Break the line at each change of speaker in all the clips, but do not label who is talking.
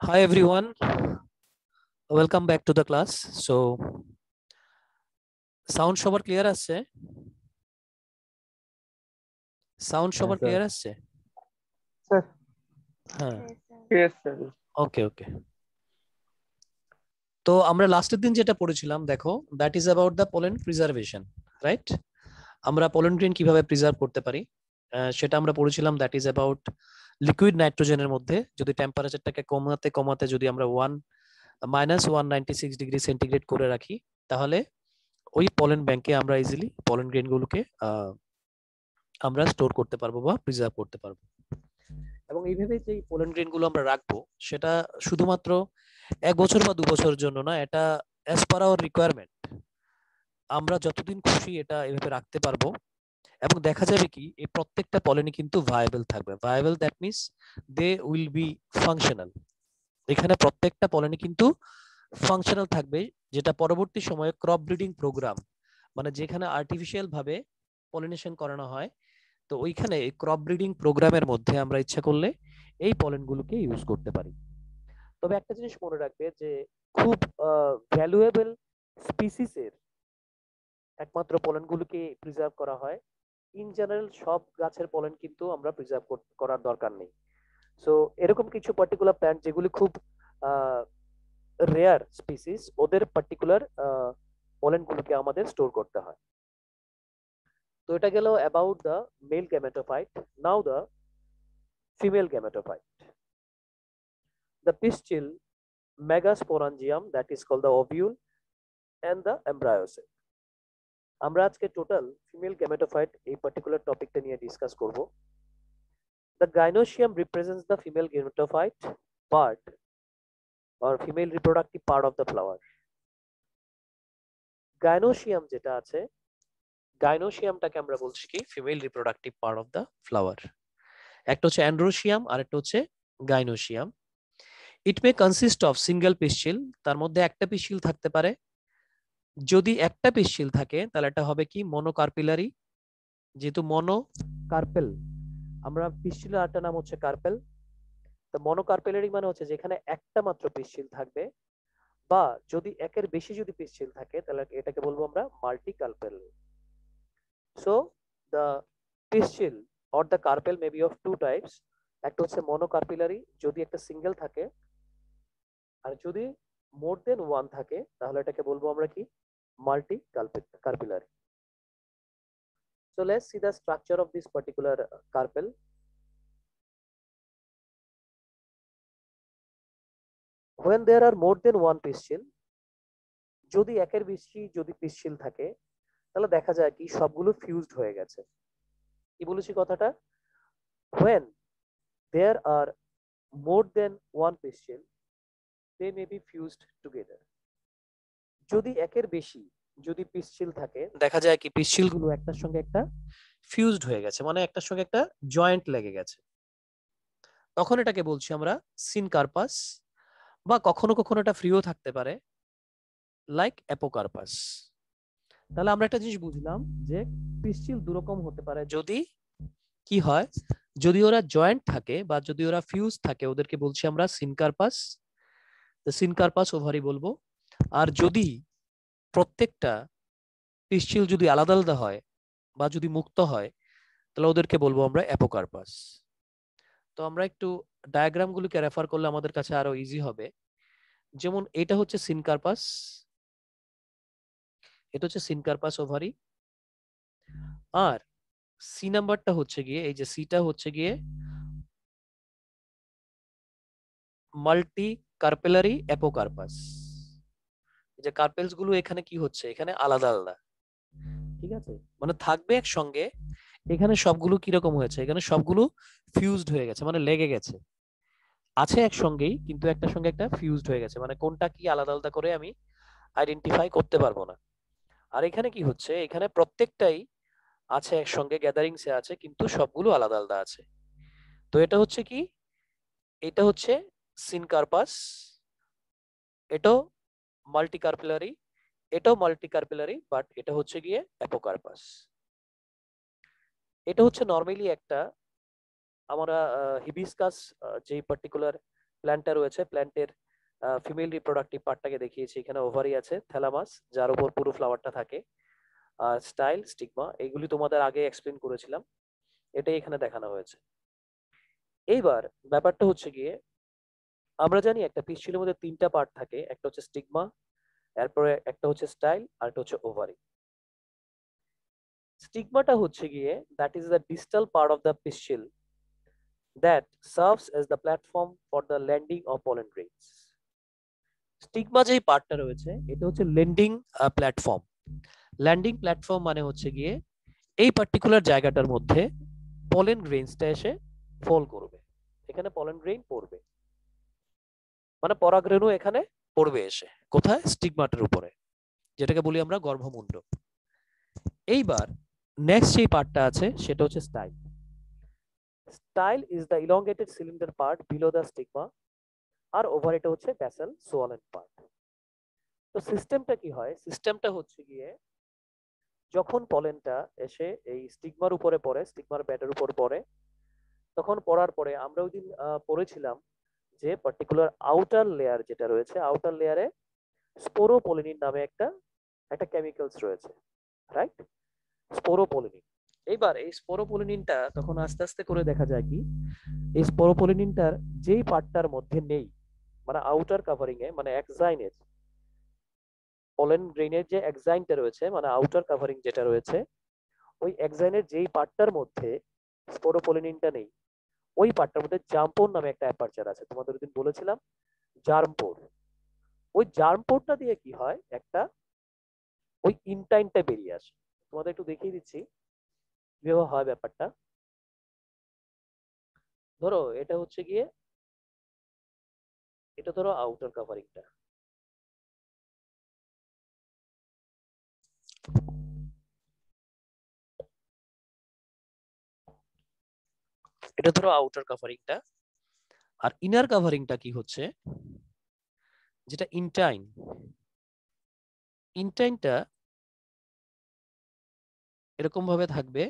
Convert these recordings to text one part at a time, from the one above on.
Hi everyone, welcome back to the class. So, sound সবার clear আছে? Sound সবার clear আছে?
স্যার
হ্যাঁ,
ইয়েস স্যার
ওকে ওকে। তো আমরা লাস্টের দিন যেটা পড়েছিলাম দেখো, that is about the pollen preservation, right? আমরা পোলেন গ্রেন কিভাবে প্রিজার্ভ করতে পারি সেটা আমরা পড়েছিলাম। দ্যাট ইজ অ্যাবাউট লিকুইড নাইট্রোজেনের মধ্যে যদি টেম্পারেচারটাকে কমাতে কমাতে যদি আমরা -196 ডিগ্রি সেন্টিগ্রেড করে রাখি, তাহলে ওই পলেন ব্যাংকে আমরা ইজিলি পলেন গ্রেনগুলোকে আমরা স্টোর করতে পারবো বা প্রিজার্ভ করতে পারবো। এবং এইভাবে যে পোলেন গ্রেনগুলো আমরা রাখবো সেটা শুধুমাত্র 1 বছর বা 2 বছরের জন্য না, এটা অ্যাজ পার আওয়ার রিকোয়ারমেন্ট আমরা যতদিন খুশি এটা এভাবে রাখতে পারবো। এবং দেখা যাবে কি এই প্রত্যেকটা পলেনই কিন্তু ভায়াবল থাকবে। Viable that means they will be functional. এখানে প্রত্যেকটা পলেনই কিন্তু ফাংশনাল থাকবে, যেটা পরবর্তী সময়ে ক্রপ ব্রিডিং প্রোগ্রাম, মানে যেখানে আর্টিফিশিয়াল ভাবে পলিনেশন করানো হয়, তো ওইখানে এই ক্রপ ব্রিডিং প্রোগ্রামের মধ্যে আমরা ইচ্ছা করলে এই পলেনগুলোকে ইউজ করতে পারি। তবে একটা জিনিস মনে রাখবে যে খুব ভ্যালুয়েবল স্পিসিসের একমাত্র পলেনগুলোকে প্রিজার্ভ করা হয়। ইন জেনারেল সব গাছের পলেন কিন্তু আমরা প্রিজার্ভ করার দরকার নেই। সো এরকম কিছু পার্টিকুলার প্ল্যান্ট যেগুলি খুব রেয়ার স্পিসিস, ওদের পার্টিকুলার পলেনগুলোকে আমাদের স্টোর করতে হয়। তো এটা গেল about the male gametophyte. Now the female gametophyte, the pistil megasporangium, that is called the ovule, and the embryo cell. আমরা আজকে টোটাল ফিমেল গ্যামেটোফাইট এই পার্টিকুলার টপিকটা নিয়ে ডিসকাস করব। The gynoecium represents the female gametophyte part or female reproductive part of the flower. Gynoecium যেটা আছে, গাইনোসিয়ামটাকে আমরা বলছি কি female reproductive part of the flower. একটা হচ্ছে অ্যান্ড্রোসিয়াম আর একটা হচ্ছে gynoecium. It may consist of single pistil, তার মধ্যে একটা পিস্টিল থাকতে পারে। যদি একটা পিস্টিল থাকে তাহলে এটা হবে কি মনোকার্পিলারি, যেহেতু মনো কার্পেল, আমরা পিস্টিলের আরেকটা নাম হচ্ছে কার্পেল। তো মনোকার্পেলারি মানে হচ্ছে যেখানে একটা মাত্র পিস্টিল থাকবে, বা যদি একের বেশি যদি পিস্টিল থাকে তাহলে এটাকে বলবো আমরা multi carpel. So the pistil or the carpel may be of two types. একটা হচ্ছে মনোকার্পিলারি যদি একটা সিঙ্গেল থাকে, আর যদি মোর দেন ওয়ান থাকে তাহলে এটাকে বলবো আমরা কি multi কার্পিলারি। So let's see the structure of this particular carpel. When there are more than one pistil, যদি একের বেশি যদি পিস্টিল থাকে তাহলে দেখা যায় কি সবগুলো ফিউজড হয়ে গেছে। কি বলেছি কথাটা? When there are more than one pistil, they may be fused together. যদি একের বেশি যদি পিস্টিল থাকে দেখা যায় কি পিস্টিল গুলো একটার সঙ্গে একটা ফিউজড হয়ে গেছে, মানে একটার সঙ্গে একটা জয়েন্ট লেগে গেছে। তখন এটাকে বলছি আমরা সিনকার্পাস, বা কখনো কখনো এটা ফ্রিও থাকতে পারে লাইক অ্যাপোকার্পাস। তাহলে আমরা একটা জিনিস বুঝলাম যে পিস্টিল দুরকম হতে পারে। যদি কি হয়, যদি ওরা জয়েন্ট থাকে বা যদি ওরা ফিউজ থাকে ওদেরকে বলছি আমরা সিনকার্পাস, সিনকার্পাস ওভারি বলবো। আর যদি প্রত্যেকটা পিস্টিল যদি আলাদা আলাদা হয় বা যদি মুক্ত হয় তাহলে ওদেরকে বলবো আমরা অ্যাপোকার্পাস। তো আমরা একটু ডায়াগ্রামগুলোকে রেফার করলে আমাদের কাছে আরো ইজি হবে। যেমন এটা হচ্ছে সিনকার্পাস, এটা হচ্ছে সিনকার্পাস ওভারি, আর সি নাম্বারটা হচ্ছে গিয়ে এই যে সিটা হচ্ছে গিয়ে মাল্টি কার্পেলারি অ্যাপোকার্পাস। যে কার্পেলস গুলো এখানে কি হচ্ছে, এখানে আলাদা আলাদা, ঠিক আছে, মানে থাকবে একসঙ্গে। এখানে সবগুলো কিরকম হয়েছে, এখানে সবগুলো ফিউজড হয়ে গেছে, মানে লেগে গেছে, আছে একসঙ্গেই কিন্তু একটার সঙ্গে একটা ফিউজড হয়ে গেছে, মানে কোনটা কি আলাদা আলাদা করে আমি আইডেন্টিফাই করতে পারবো না। আর এখানে কি হচ্ছে, এখানে প্রত্যেকটাই আছে একসঙ্গে, গ্যাদারিংসে আছে কিন্তু সবগুলো আলাদা আলাদা আছে। তো এটা হচ্ছে কি, এটা হচ্ছে সিনকার্পাস, এটাও মাল্টিকার্পিলারি, এটাও মাল্টিকার্পিলারি, বাট এটা হচ্ছে গিয়ে অ্যাপোকার্পাস। এটা হচ্ছে নরমালি একটা আমরা হিবিস্কাস যে পার্টিকুলার প্ল্যান্টটা রয়েছে, প্ল্যান্টের ফিমেল রিপ্রোডাক্টিভ পার্টটাকে দেখিয়েছি, এখানে ওভারি আছে, থ্যালামাস যার উপর পুরো ফ্লাওয়ারটা থাকে, আর স্টাইল, স্টিগমা, এগুলি তোমাদের আগে এক্সপ্লেন করেছিলাম, এটাই এখানে দেখানো হয়েছে। এইবার ব্যাপারটা হচ্ছে গিয়ে, আমরা জানি একটা পিস্টিলের মধ্যে তিনটা পার্ট থাকে, একটা হচ্ছে স্টিগমা, এরপরে একটা হচ্ছে স্টাইল, আর একটা হচ্ছে ওভারি। স্টিগমাটা হচ্ছে গিয়ে that is the distal part of the pistil that serves as the platform for the landing of pollen grains. Stigma যেই পার্টটা রয়েছে এটা হচ্ছে ল্যান্ডিং প্ল্যাটফর্ম। ল্যান্ডিং প্ল্যাটফর্ম মানে হচ্ছে গিয়ে এই পার্টিকুলার জায়গাটার মধ্যে পলেন গ্রেইনসটা এসে ফল করবে, এখানে পলেন গ্রেইন পড়বে, মানে পরাগরেণু এখানে পড়বে এসে কোথায়, স্টিগমাটার উপরে, যেটাকে বলি আমরা গর্ভমুণ্ড। এইবার নেক্সট যে পার্টটা আছে সেটা হচ্ছে style. Style is the elongated cylinder part below the stigma, আর ওভার এটা হচ্ছে ব্যাসাল সোয়ালেন পার্ট। তো সিস্টেমটা কি হয়, সিস্টেমটা হচ্ছে গিয়ে যখন পলেনটা এসে এই স্টিগমার উপরে পড়ে, স্টিগমার ব্যাডের উপর পড়ে, তখন পড়ার পরে আমরা ওই দিন পড়েছিলাম যে পার্টিকুলার আউটার লেয়ার যেটা রয়েছে, আউটার লেয়ারে স্পোরোপলিনিন নামে একটা একটা কেমিক্যালস রয়েছে, রাইট, স্পোরোপলিনিন। এইবার এই স্পোরোপলিনিনটা তখন আস্তে আস্তে করে দেখা যায় কি, এই স্পোরোপলিনিনটার যেই পার্টটার মধ্যে নেই, মানে আউটার কাভারিং এ, মানে এক্সাইনের, পলেন গ্রেইনের যে এক্সাইনটা রয়েছে, মানে আউটার কাভারিং যেটা রয়েছে, ওই এক্সাইনের যেই পার্টটার মধ্যে স্পোরোপলিনিনটা নেই, ওই পার্টটার মধ্যে জাম্পোর নামে একটা অ্যাপারচার আছে, তোমাদের ওদিন বলেছিলাম জার্মপোর। ওই জার্মপোরটা দিয়ে কি হয়, একটা ওই ইনটাইনটা বেরিয়ে আসে। তোমাদের একটু দেখিয়ে দিচ্ছি কিভাবে হয় ব্যাপারটা। ধরো এটা হচ্ছে গিয়ে, এটা ধরো আউটার কাভারিংটা, এটা ধরো আউটার কাভারিংটা, আর ইনার কাভারিংটা কি হচ্ছে, যেটা ইনটাইন, ইনটাইনটা এরকম ভাবে থাকবে,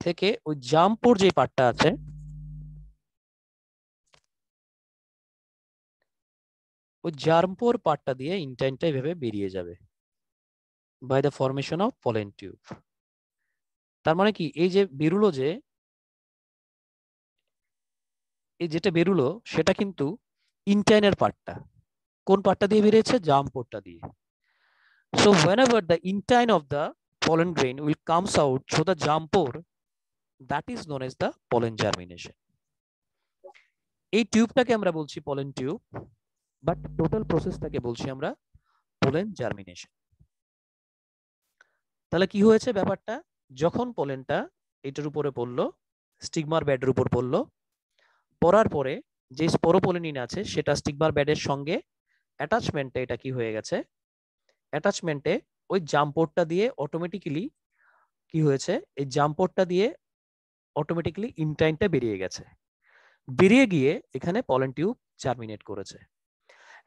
থেকে ওই জাম্পোর যে পার্টটা আছে, ওই জার্মপোর পার্টটা দিয়ে ইনটাইনটা এভাবে বেরিয়ে যাবে by the formation of pollen tube. তার মানে কি, এই যে বেরুলো, যে এই যেটা বেরুলো সেটা কিন্তু ইনটাইনের পার্টটা, কোন পার্টটা দিয়ে বেরিয়েছে, জাম্পোরটা দিয়ে। So whenever the intine of the pollen grain will comes out through the জাম্পোর, that is known as the pollen germination. এই টিউবটাকে আমরা বলছি পলেন টিউব, বাট টোটাল প্রসেসটাকে বলছি আমরা পোলেন জার্মিনেশন। তাহলে কি হয়েছে ব্যাপারটা, যখন পোলেনটা এটার উপরে পড়লো, স্টিগমার ব্যাডের উপর পড়লো, পড়ার পরে যে স্পোরোপলিনিন আছে সেটা স্টিগমার ব্যাডের সঙ্গে অ্যাটাচমেন্টে, এটা কি হয়ে গেছে, অ্যাটাচমেন্টে ওই জাম্পোর্টটা দিয়ে অটোমেটিক্যালি কি হয়েছে, এই জাম্পোর্টটা দিয়ে অটোমেটিক্যালি ইনটাইনটা বেরিয়ে গেছে, বেরিয়ে গিয়ে এখানে পলেন টিউব জার্মিনেট করেছে।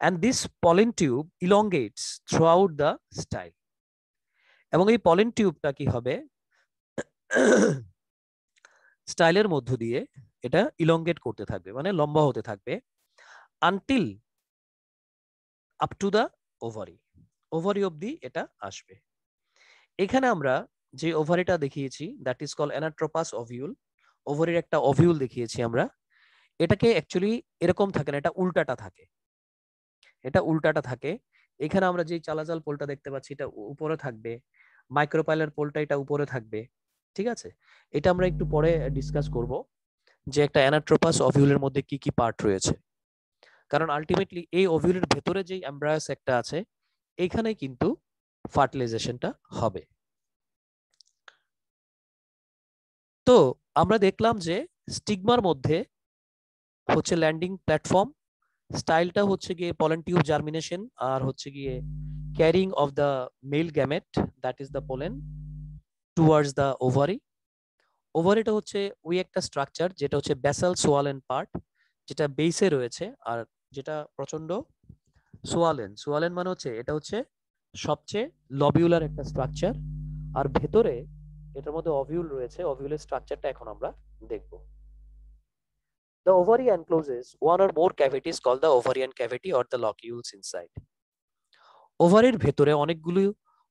and this pollen tube elongates throughout the style, এবং এই পলেন টিউবটা কি হবে, স্টাইলের মধ্য দিয়ে এটা ইলংগেট করতে থাকবে, মানে লম্বা হতে থাকবে, until up to the ovary, ovary অবধি এটা আসবে। এখানে আমরা যে ওভারিটা দেখিয়েছি that is call anatropous ovule, ওভারির একটা ওভিউল দেখিয়েছি আমরা, এটাকে অ্যাকচুয়ালি এরকম থাকে না, এটা উল্টাটা থাকে, এটা উল্টাটা থাকে। এখানে আমরা যে চালাজাল পোলটা দেখতে পাচ্ছি এটা উপরে থাকবে, মাইক্রোপাইলার পোলটা এটা উপরে থাকবে, ঠিক আছে। এটা আমরা একটু পরে ডিসকাস করব যে একটা অ্যানাট্রোপাস ওভিউলের মধ্যে কি কি পার্ট রয়েছে, কারণ আলটিমেটলি এই ওভিউলের ভেতরে যে এমব্রায়াস একটা আছে, এখানে কিন্তু ফার্টিলাইজেশনটা হবে। তো আমরা দেখলাম যে স্টিগমার মধ্যে হচ্ছে ল্যান্ডিং প্ল্যাটফর্ম, স্টাইলটা হচ্ছে গিয়ে পলেন টিউব জার্মিনেশন, আর হচ্ছে গিয়ে carrying of the male gamete that is the pollen towards the ovary. ওভারিটা হচ্ছে ওই একটা স্ট্রাকচার যেটা হচ্ছে ব্যাসাল সোয়ালেন পার্ট, যেটা বেসে রয়েছে, আর যেটা প্রচন্ড সোয়ালেন, সোয়ালেন মানে হচ্ছে এটা হচ্ছে সবচেয়ে লবিউলার একটা স্ট্রাকচার, আর ভেতরে এটার মধ্যে অভিউল রয়েছে, অভিউলের স্ট্রাকচারটা এখন আমরা দেখব। The ovary encloses one or more cavities called the ovarian cavity or the locules inside. ওভারির ভেতরে অনেকগুলো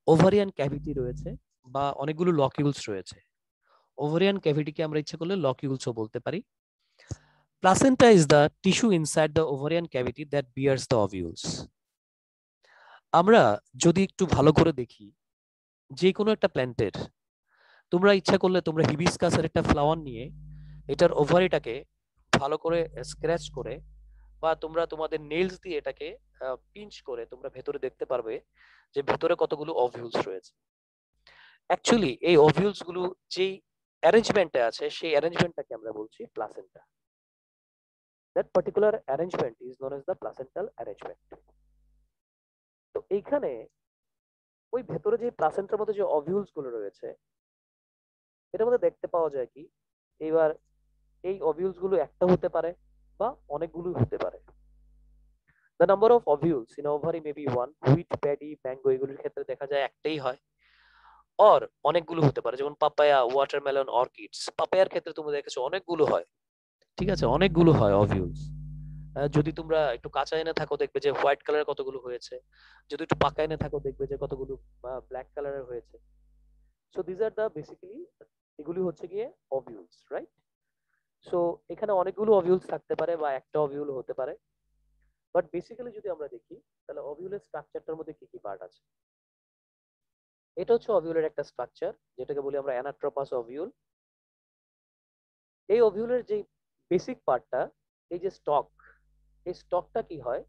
ওভারিয়ান ক্যাভিটি রয়েছে বা অনেকগুলো লকিউলস রয়েছে। ওভারিয়ান ক্যাভিটিকে আমরা ইচ্ছা করলে লকিউলসও বলতে পারি। Placenta is the tissue inside the ovarian cavity that bears the ovules. আমরা যদি একটু ভালো করে দেখি, যে কোনো একটা প্ল্যান্টের তোমরা ইচ্ছা করলে তোমরা হিবিস্কাসের একটা ফ্লাওয়ার নিয়ে এটার ওভারিটাকে ভালো করে স্ক্র্যাচ করে বা তোমরা তোমাদের নেলস দিয়ে এটাকে পিঞ্চ করে তোমরা ভেতরে দেখতে পারবে যে ভেতরে কতগুলো ওভিউলস রয়েছে। অ্যাকচুয়ালি এই ওভিউলস গুলো যেই অ্যারেঞ্জমেন্টে আছে সেই অ্যারেঞ্জমেন্টটাকে আমরা বলছি placenta. That particular arrangement is known as the placental arrangement. তো এইখানে ওই ভেতরে যে প্লাসেন্টার মধ্যে যে ওভিউলস গুলো রয়েছে এটার মধ্যে দেখতে পাওয়া যায় কি, এইবার এই ওভিউলস গুলো একটা হতে পারে বা অনেকগুলো হতে পারে। The number of ovules in ovary may be one. Wheat, paddy, mango এগুলোর ক্ষেত্রে দেখা যায় একটাই হয়, অর অনেকগুলো হতে পারে, যেমন পাপায়া, ওয়াটারমেলন, অর্কিডস। পাপায়ার ক্ষেত্রে তুমি দেখেছো অনেকগুলো হয়, ঠিক আছে, অনেকগুলো হয় ওভিউলস। যদি তোমরা একটু কাঁচা এনে থাকো দেখবে যে হোয়াইট কালারের কতগুলো হয়েছে, যদি একটু পাকা এনে থাকো দেখবে যে কতগুলো ব্ল্যাক কালারের হয়েছে। So this are the basically এগুলি হচ্ছে গিয়ে ওভিউলস, রাইট? সো এখানে অনেকগুলো ওভিউলস থাকতে পারে বা একটা ওভিউল হতে পারে, বাট বেসিক্যালি যদি আমরা দেখি তাহলে ওভিউলের স্ট্রাকচারটার মধ্যে কি কি পার্ট আছে। এটা হচ্ছে ওভিউলের একটা স্ট্রাকচার যেটাকে বলি আমরা অ্যানাট্রোপাস ওভিউল। এই ওভিউলের যে বেসিক পার্টটা, এই যে স্টক, এই স্টকটা কি হয়,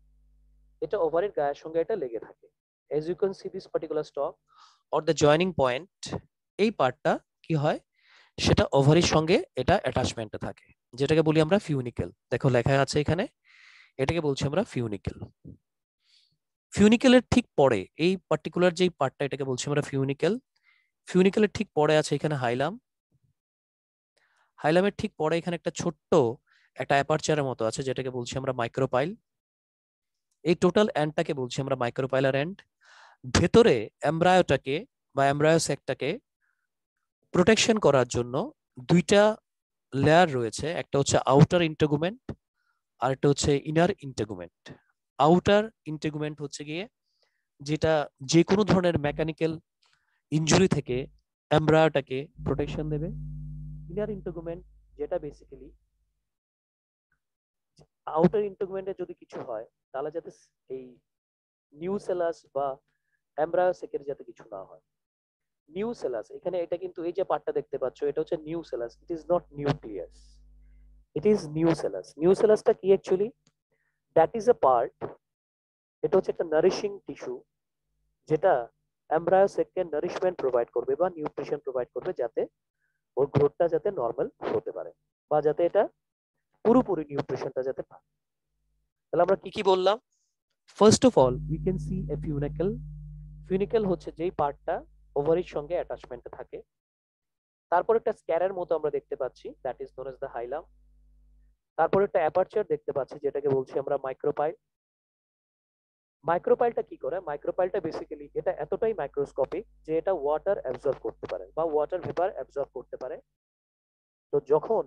এটা ওভারির গায়ের সঙ্গে এটা লেগে থাকে। As you can see this particular stalk or the joining point, এই পার্টটা কি হয় সেটা ওভারির সঙ্গে এটা অ্যাটাচমেন্টে থাকে, যেটাকে বলি আমরা ফিউনিকেল। দেখো লেখা আছে এখানে, এটাকে বলছি আমরা ফিউনিকেল। ফিউনিকেলের ঠিক পরে এই পার্টিকুলার যেই পার্টটা এটাকে বলছি আমরা ফিউনিকেল। ফিউনিকেলের ঠিক পরে আছে এখানে হাইলাম। হাইলামের ঠিক পরে এখানে একটা ছোট্ট একটা অ্যাপারচারের মতো আছে যেটাকে বলছি আমরা মাইক্রোপাইল। এই টোটাল এন্ডটাকে বলছি আমরা মাইক্রোপাইলার এন্ড। ভেতরে এমব্রায়োটাকে বা এমব্রায়ো সেকটাকে প্রোটেকশন করার জন্য দুইটা লেয়ার রয়েছে, একটা হচ্ছে আউটার ইন্টেগুমেন্ট আর একটা হচ্ছে ইনার ইন্টেগুমেন্ট। আউটার ইন্টেগুমেন্ট হচ্ছে গিয়ে যেটা যে কোনো ধরনের মেকানিক্যাল ইনজুরি থেকে এমব্রায়োটাকে প্রোটেকশন দেবে। ইনার ইন্টেগুমেন্ট যেটা বেসিক্যালি আউটার ইন্টেগুমেন্টে যদি কিছু হয় তাহলে যাতে এই নিউসেলাস বা এমব্রায়োসেকের যাতে কিছু না হয়। নিউসেলাস এখানে এটা কিন্তু এই যে পার্টটা দেখতে পাচ্ছ এটা হচ্ছে nucellus, it is not nucleus, it is nucellus. নিউসেলাসটা কি actually? That is a part, এটা হচ্ছে একটা নারিশিং টিস্যু যেটা এমব্রায়োসেককে নারিশমেন্ট প্রোভাইড করবে বা নিউট্রিশন প্রোভাইড করবে যাতে ওর গ্রোথটা যাতে নর্মাল হতে পারে বা যাতে এটা পুরোপুরি নিউট্রিশনটা যাতে পায়। তাহলে আমরা কি কি বললাম? First of all we can see a funicle. Funicle হচ্ছে যেই পার্টটা ওভারির সঙ্গে অ্যাটাচমেন্টে থাকে। তারপর একটা স্ক্যারের মতো আমরা দেখতে পাচ্ছি, that is known as the hilum. তারপর একটা অ্যাপারচার দেখতে পাচ্ছি যেটাকে বলছি আমরা মাইক্রোপাইল। মাইক্রোপাইলটা কি করে? মাইক্রোপাইলটা বেসিক্যালি এটা এতটাই মাইক্রোস্কোপিক যে এটা ওয়াটার অ্যাবজর্ব করতে পারে বা ওয়াটার ভেপার অ্যাবজর্ব করতে পারে। তো যখন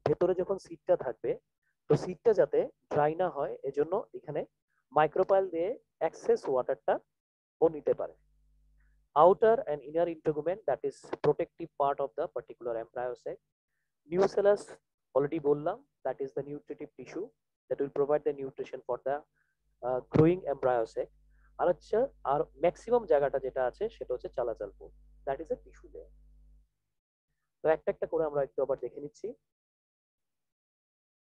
ভেতরে যখন সিডটা থাকবে, তো সিডটা যাতে ড্রাই না হয় এজন্য এখানে মাইক্রোপাইল দিয়ে এক্সেস ওয়াটারটা ও নিতে পারে। Outer and inner integument, that is protective part of the particular embryo sac. Nucellus already বললাম, that is the nutritive tissue that will provide the nutrition for the growing embryo sac. আর হচ্ছে আর maximum জায়গাটা যেটা আছে সেটা হচ্ছে চালাচাল পথ, that is a tissue layer. তো একটা একটা করে আমরা একটু আবার দেখে নিচ্ছি।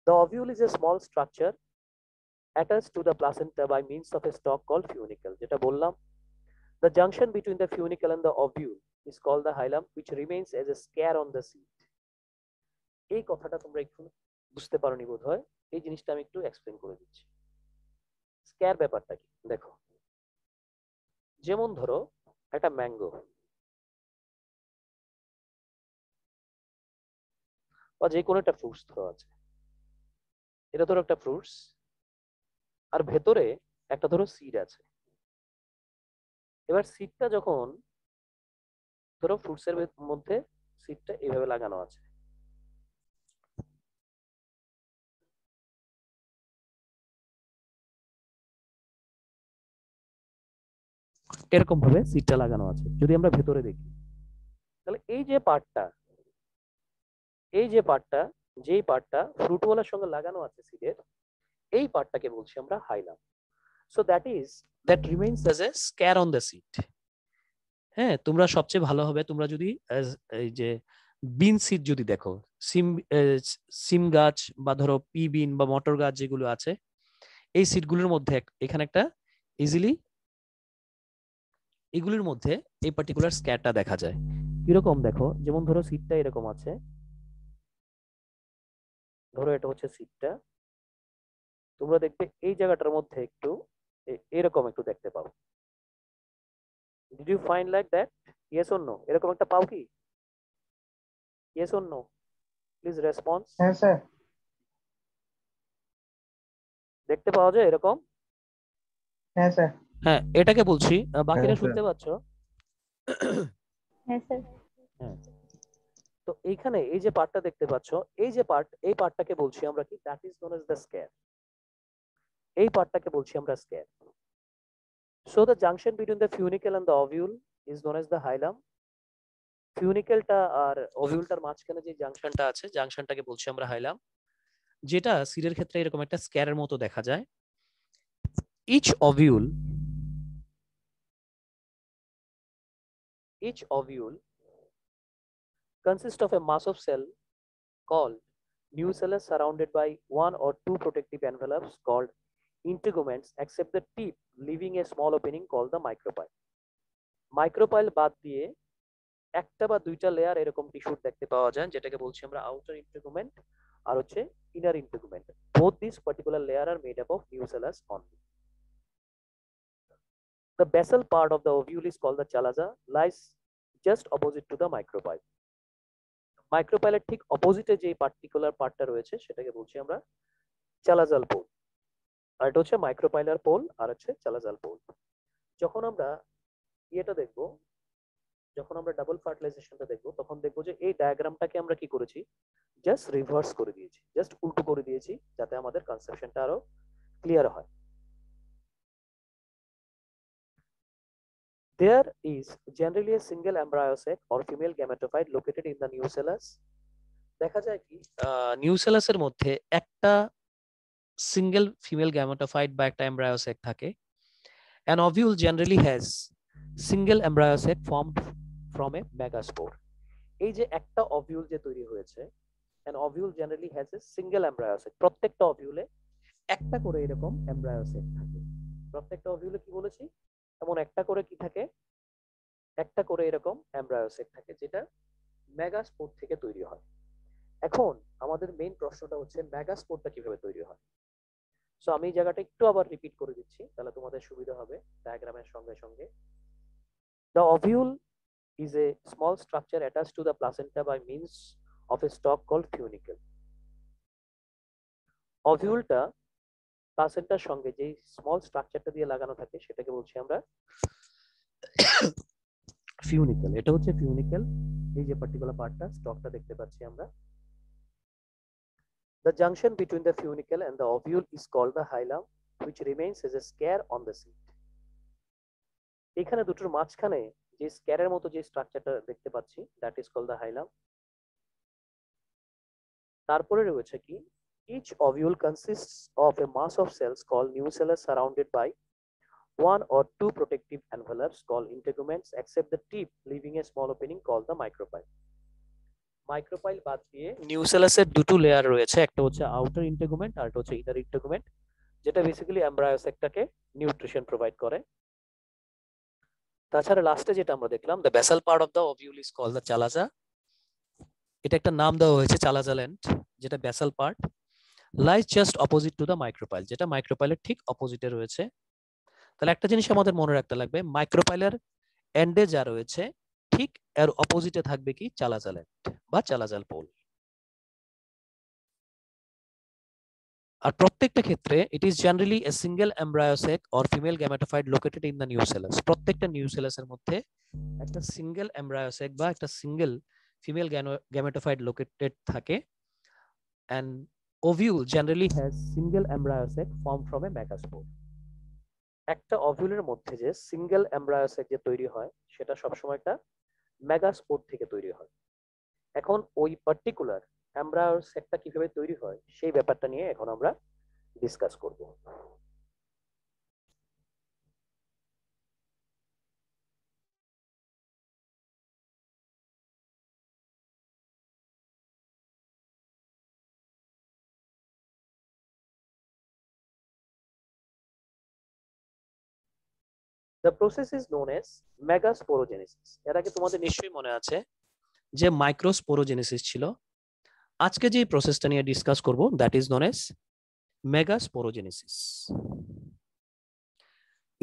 The ovule is a small structure attached to the placenta by means of a stalk called funicle, যেটা বললাম। The junction between the funicle and the ovule is called the hilum, which remains as a scare on the seed. এই কথাটা তোমরা একটু বুঝতে পারোনি বোধ হয়, এই জিনিসটা আমি একটু এক্সপ্লেন করে দিচ্ছি। স্ক্যার ব্যাপারটা কি দেখো, যেমন ধরো একটা ম্যাঙ্গো বা যে কোনো একটা ফ্রুটস ধরো আছে, এটা ধরো একটা ফ্রুটস আর ভেতরে একটা ধরো সিড আছে। এবার সিডটা যখন ধরো ফ্রুটস এর মধ্যে সিডটা এইভাবে লাগানো আছে, এরকম ভাবে সিটটা লাগানো আছে। যদি আমরা ভেতরে দেখি, তাহলে এই যে পার্টটা যেই পার্টটা ফ্রুটওয়ালার সঙ্গে লাগানো আছে সিডের, এই পার্টটাকে বলছি আমরা hilum. So that remains as a scar on the seed. হ্যাঁ, তোমরা সবচেয়ে ভালো হবে তোমরা যদি এই যে বিন সিড যদি দেখো, সিম সিম গাছ বা ধরো পি বিন বা মটর গাছ যেগুলো আছে, এই সিডগুলোর মধ্যে এখানে একটা ইজিলি এগুলির মধ্যে এই পার্টিকুলার স্ক্যারটা দেখা যায়। কিরকম দেখো, যেমন ধরো সিটটা এরকম আছে, ধরো এটা হচ্ছে সিটটা, তোমরা দেখবে এই জায়গাটার মধ্যে একটু এরকম একটু দেখতে পাও। Did you find like that? Yes or no? এরকম একটা পাও কি? Yes or no? Please response.
হ্যাঁ স্যার।
দেখতে পাওয়া যায় এরকম?
হ্যাঁ স্যার।
হ্যাঁ, এটাকে বলছি, বাকিরা
হ্যাঁ,
শুনতে পাচ্ছ?
হ্যাঁ স্যার।
হ্যাঁ, তো এইখানে এই যে পার্টটা দেখতে পাচ্ছ, এই পার্টটাকে বলছি আমরা কি? That is known as the scar. এই পার্টটাকে বলছি আমরা scar. So the junction between the funicle and the ovule is known as the hilum. ফিউনিকেলটা আর ওভিউলটার মাঝখানে যে জাংশনটা আছে, জাংশনটাকে বলছি আমরা হাইলাম, যেটা সিডের ক্ষেত্রে এরকম একটা স্ক্যারের মতো দেখা যায়। Each ovule consists of a mass of cell called nucellus surrounded by one or two protective envelopes called integuments, except the tip leaving a small opening called the micropyle. Micropyle বাদ দিয়ে একটা বা দুইটা লেয়ার এরকম টিস্যুর দেখতে পাওয়া যায়, যেটাকে বলছি আমরা আউটার ইন্টিগুমেন্ট আর হচ্ছে inner ইন্টিগুমেন্ট। both these particular layer are made up of nucellus only. The basal part of the ovule is called the chalaza, lies just opposite to the micropyle. মাইক্রোপাইলের ঠিক অপোজিটে যে পার্টিকুলার পার্টটা রয়েছে সেটাকে বলছি আমরা চালাজাল পোল। আর এটা হচ্ছে মাইক্রোপাইলার পোল আর হচ্ছে চালাজাল পোল। যখন আমরা ইয়েটা দেখবো, যখন আমরা ডাবল ফার্টিলাইজেশনটা দেখবো, তখন দেখবো যে এই ডায়াগ্রামটাকে আমরা কি করেছি? জাস্ট রিভার্স করে দিয়েছি, জাস্ট উল্টো করে দিয়েছি, যাতে আমাদের কনসেপশনটা আরো ক্লিয়ার হয়। There is generally a single embryo sac or female gametophyte located in the nucellus. দেখা যায় কি নিউসেলাসের মধ্যে একটা সিঙ্গেল ফিমেল গ্যামেটোফাইট বা একটা এমব্রায়ো sac থাকে। An ovule generally has single embryo sac formed from a megaspore. এই যে একটা ওভিউল যে তৈরি হয়েছে, an ovule generally has a single embryo sac, প্রত্যেকটা ওভিউলে একটা করে এরকম এমব্রায়ো sac থাকে। প্রত্যেকটা ওভিউলে কি বলেছি? এমন একটা করে কি থাকে? একটা করে এরকম এমব্রায়ো sac থাকে, যেটা মেগাস্পোর থেকে তৈরি হয়। এখন আমাদের মেইন প্রশ্নটা হচ্ছে মেগাস্পোরটা কিভাবে তৈরি হয়। সো আমি এই জায়গাটা একটু আবার রিপিট করে দিচ্ছি, তাহলে তোমাদের সুবিধা হবে ডায়াগ্রামের সঙ্গে সঙ্গে। The ovule is a small structure attached to the placenta by means of a stalk called funicle. ওভিউলটা প্লাসেন্টার সঙ্গে যে স্মল স্ট্রাকচারটা দিয়ে লাগানো থাকে সেটাকে বলছি আমরা ফিউনিকেল। এটা হচ্ছে ফিউনিকেল, এই যে পার্টিকুলার পার্টটা স্টকটা দেখতে পাচ্ছি আমরা। The junction between the funicle and the ovule is called the hilum, which remains as a scare on the seed. এখানে দুটোর মাঝখানে যে স্ক্যারের মতো যে স্ট্রাকচারটা দেখতে পাচ্ছি, দ্যাট ইজ কল্ড দ্য হাইলাম। তারপরে রয়েছে কি, each ovule consists of a mass of cells called nucellus surrounded by one or two protective envelopes called integuments, except the tip leaving a small opening called the micropyle. Micropyle বাদ দিয়ে নিউসেলাসের দুটো layer রয়েছে, একটা হচ্ছে outer ইন্টিগুমেন্ট আর একটা হচ্ছে inner integument, যেটা basically embryo সেকটাকে নিউট্রিশন প্রোভাইড করে। তাছাড়া লাস্টে যেটা আমরা দেখলাম, the basal part of the ovule is called the chalaza. এটা একটা নাম দেওয়া হয়েছে চালাজা ল্যান্ড, যেটা basal part, lies just opposite to the micropyle, যেটা মাইক্রোপাইলের ঠিক অপোজিটে রয়েছে। তাহলে একটা জিনিস আমাদের মনে রাখতে লাগবে, মাইক্রোপাইলের এন্ডে যা রয়েছে ঠিক এর অপোজিটে থাকবে কি? চালাজা ল্যান্ড বা চালাজাল পোল। আর প্রত্যেকটা ক্ষেত্রে it is generally a single embryo sac or female gametophyte located in the nucellus. প্রত্যেকটা নিউসেলাসের মধ্যে একটা সিঙ্গেল এমব্রায়ো sac বা একটা সিঙ্গেল ফিমেল গ্যামেটোফাইট লোকেটেড থাকে। and ovule generally has single embryo sac formed from a megaspore. একটা অভিউলের মধ্যে যে single এমব্রায়োসাইট যে তৈরি হয় সেটা সবসময় একটা মেগাস্পোর থেকে তৈরি হয়। এখন ওই পার্টিকুলার এমব্রায়োসাইটটা কিভাবে তৈরি হয় সেই ব্যাপারটা নিয়ে এখন আমরা ডিসকাস করব। The process is known as megasporogenesis. এর আগে তোমাদের নিশ্চয়ই মনে আছে যে মাইক্রোস্পোরোজেনেসিস ছিল। আজকে যে প্রসেসটা নিয়ে ডিসকাস করব that is known age megasporogenesis.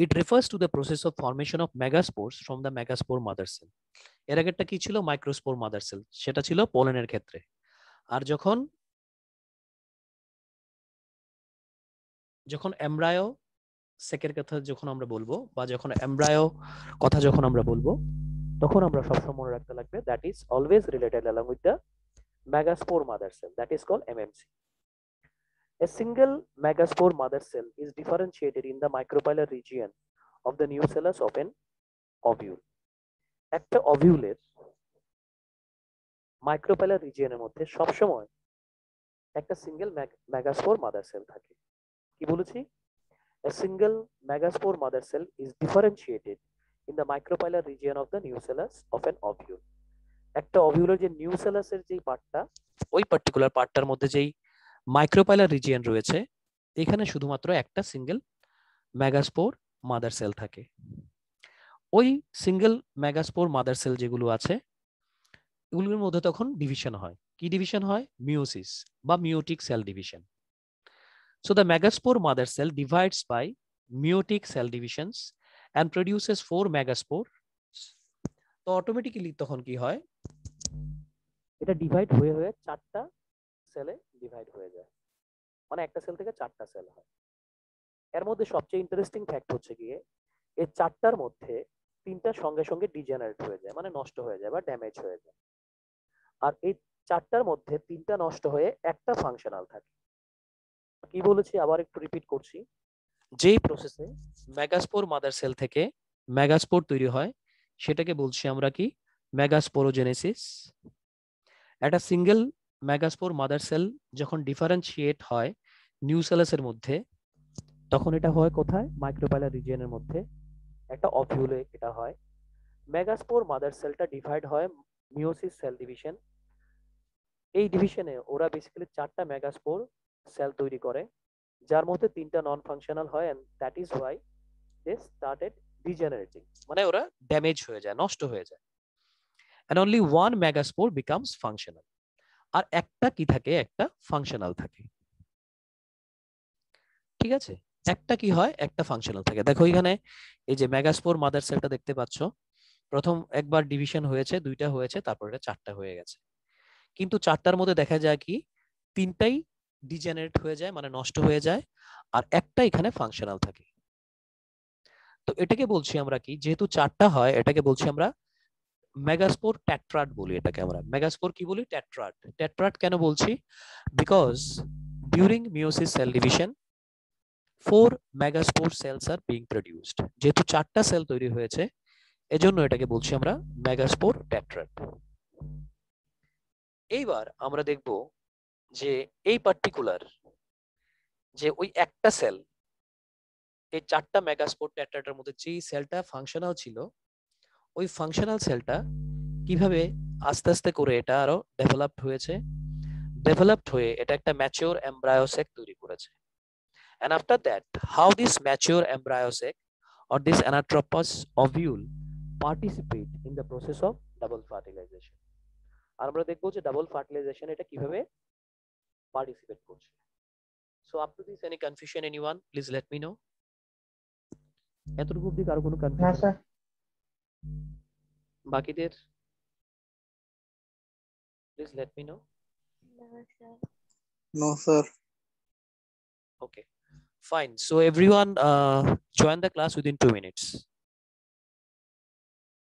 It refers to the process of formation of megaspores from the megaspore mother cell. এর আগেরটা কি ছিল? মাইক্রোস্পোর মাদার সেল, সেটা ছিল পোলেনের ক্ষেত্রে। আর যখন এমব্রায়ো সেকের কথা যখন আমরা বলবো বা যখন এমব্রায়ো কথা যখন আমরা বলবো তখন আমরা সবসময় মনে রাখতে লাগবে that is always related along with the megaspore mother cell, that is called MMC. A single megaspore mother cell is differentiated in the micropylar region of the nucellus of an ovule. একটা অভিউলের মাইক্রোপাইলার রিজিয়নের মধ্যে সবসময় একটা single megaspore mother sell থাকে। কি বলেছি? A single megaspore mother cell is differentiated in the micropylar region of the nucellus of an ovule. একটা অভিউলের যে নিউসেলাসের যেই পার্টটা, ওই পার্টিকুলার পার্টটার মধ্যে যেই মাইক্রোপাইলার রিজিয়ন রয়েছে, এখানে শুধুমাত্র একটা সিঙ্গেল মেগাস্পোর মাদার সেল থাকে। ওই সিঙ্গেল মেগাস্পোর মাদার সেল যেগুলো আছে এগুলোর মধ্যে তখন ডিভিশন হয়। কি ডিভিশন হয়? মিওসিস বা meiotic cell division. So the megaspore mother cell divides by meiotic cell divisions and produces 4 megaspores. তো অটোমেটিক্যালি তখন কি হয়? এটা ডিভাইড হয়ে হয়ে 4টা সেলে ডিভাইড হয়ে যায়, মানে একটা সেল থেকে 4টা সেল হয়। এর মধ্যে সবচেয়ে ইন্টারেস্টিং ফ্যাক্ট হচ্ছে গিয়ে এই 4টার মধ্যে 3টা সঙ্গে সঙ্গে ডিজেনারেট হয়ে যায়, মানে নষ্ট হয়ে যায় বা ড্যামেজ হয়ে যায়। আর এই 4টার মধ্যে 3টা নষ্ট হয়ে একটা ফাংশনাল থাকে। কি বলেছি আবার একটু রিপিট করছি, যেই প্রসেসে মেগাস্পোর মাদার সেল থেকে মেগাস্পোর তৈরি হয় সেটাকে বলছি আমরা কি? মেগাস্পোরোজেনেসিস। একটা সিঙ্গেল মেগাস্পোর মাদার সেল যখন ডিফারেন্সিয়েট হয় নিউসেলাসের মধ্যে, তখন এটা হয় কোথায়? মাইক্রোপাইলার রিজিয়নের মধ্যে, একটা অভিউলে এটা হয়। মেগাস্পোর মাদার সেলটা ডিভাইড হয় মিওসিস সেল ডিভিশন। এই ডিভিশনে ওরা বেসিক্যালি 4টা মেগাস্পোর সেল তৈরি করে, যার মধ্যে 3টা নন ফাংশনাল হয়, and that is why they started degenerating, মানে ওরা ড্যামেজ হয়ে যায়, নষ্ট হয়ে যায়। and only one megaspore becomes functional. আর একটা কি থাকে? একটা ফাংশনাল থাকে। ঠিক আছে, একটা কি হয়? একটা ফাংশনাল থাকে। দেখো এখানে এই যে মেগাস্পোর মাদার সেলটা দেখতে পাচ্ছ, প্রথম একবার ডিভিশন হয়েছে, 2টা হয়েছে, তারপর এটা 4টা হয়ে গেছে। কিন্তু 4টার মধ্যে দেখা যায় কি 3টাই ডিজেনারেট হয়ে যায়, মানে নষ্ট হয়ে যায়, আর একটা এখানে ফাংশনাল থাকে। তো এটাকে বলছি আমরা কি? যেহেতু 4টা হয় এটাকে বলছি আমরা মেগাস্পোর ট্যাট্রাড বলি। এটাকে আমরা মেগাস্পোর কি বলি? ট্যাট্রাড। ট্যাট্রাড কেন বলছি? Because during meiosis cell division 4 megaspore cells are being produced. যেহেতু 4টা সেল তৈরি হয়েছে এজন্য এটাকে বলছি আমরা মেগাস্পোর ট্যাট্রাড। এইবার আমরা দেখব যে এই পার্টিকুলার যে ওই একটা সেল, এই 4টা মেগাস্পোর ট্যাট্রাডের মধ্যে যে সেলটা ফাংশনাল ছিল, ওই ফাংশনাল সেলটা কিভাবে আস্তে আস্তে করে এটা আরো ডেভেলপড হয়ে এটা একটা ম্যাচিওর এমব্রায়ো সেক তৈরি করেছে। And after that, how this mature embryo sac or this anatropous ovule participate in the process of double fertilization. আর আমরা দেখবো যে ডাবল ফার্টিলাইজেশন এটা কিভাবে পার্টিসিপেট করছে। So up to this, any confusion anyone? Please let me know. এতটুকু অবধি কারো কোনো
না
কনফিউশন?
স্যার।
বাকিদের please let me no.
No, sir.
Okay, fine. So everyone join the class within 2 minutes.